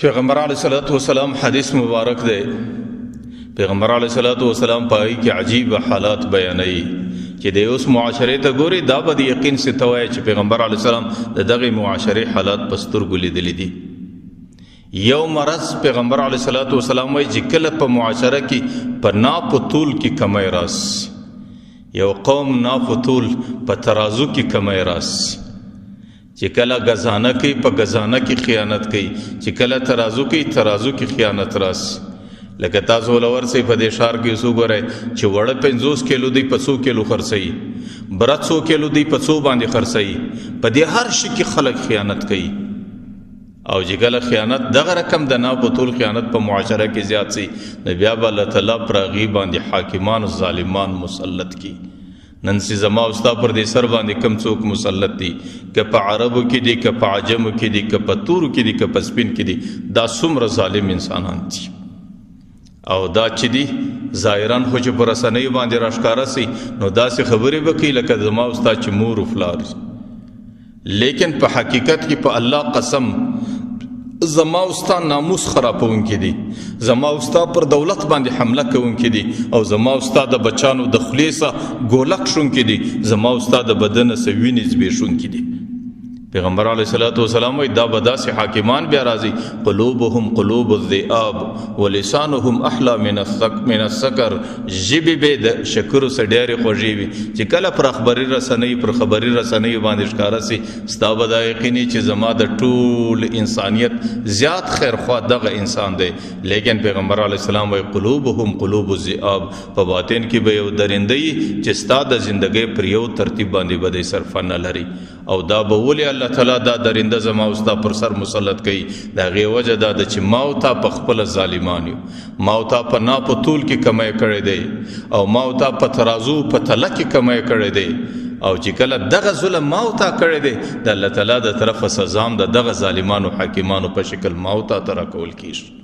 پیغمبر علیہ الصلوۃ والسلام حدیث مبارک دے پیغمبر علیہ الصلوۃ والسلام پای کې عجیب حالات بیانوي چې د اوس معاشره ته ګوري دا به یقین سے توای چې پیغمبر علیہ السلام دغه معاشره حالات پستر ګولې دي دي یو مرض پیغمبر علیہ الصلوۃ والسلام وی چې کله په معاشره کې په ناپتول کې کمی راس یو قوم ناپتول په ترازو کې کمی راس چې کله غزانه کوي په غزانه کې خیانت کوي چې کله ترازو کوي ترازو کې خیانت راس لکه تاسو ولور سي په دې شهر کې سو غره چې وړه 50 کیلو دی په 100 کیلو خرڅي برات 100 کیلو دی په 100 باندې خرڅي په دې هر شي کې خلک خیانت کوي او چې کله خیانت دغه رقم د نه په ټول خیانت په معاشره کې زیات سي نبي الله تعالی پر غیب باندې حاکمان او ظالمان مسلط کی نن سي زما اوستا پر دې سر باندې کم څوک مسلط دي که په عربو کې دي که په عجمو کې دي که په تورو کې دي که په سپین کې دي دا څومره ظالم انسانان دي او دا چې دي ظاهران خو چې پر رسنۍ باندې راښکاره سي نو داسې خبرې وکړي لکه زما اوستا چې مور او فلار لیکن په حقیقت کې په الله قسم زما اوستا ناموس خرابون کې دي زما اوستا پر دولت باندې حمله کوون کې دي او زما اوستا د بچانو د خلیصه ګولک شون کې دي زما اوستا د بدن سوینې زبېښون کې دي پیغمبر علیه الصلاۃ والسلام وی دا بداسي حاکمان بیا راځي قلوبهم قلوب الذئاب ولسانهم احلى من السكر جبه به د شکر سره ډېر خوږي وي چې کله پر خبري رسنۍ باندې ښکارا سي ستا به یقیني چې زما د ټول انسانيت زیات خیر خوا دغه انسان دی لیکن پیغمبر علیه السلام وی قلوبهم قلوب الذئاب په باطن کې به یو درندې چې ستا د ژوندۍ پر یو ترتیب باندې بده صرف نه لري او دا به ولي الله تعالی دا درنده زما اوستا پر سر مسلط کړي دا غي وجه دا چې ماوتا په خپل ظالمانیو ماوتا په نا په طول کې کمای کړي دی او ماوتا په ترازو په تله کې کمای کړي دی او چې کله دغه ظلم ماوتا کړي دی د الله تعالی د طرفه سزا د دغه ظالمانو حاکمانو په شکل ماوتا ترا کول کیږي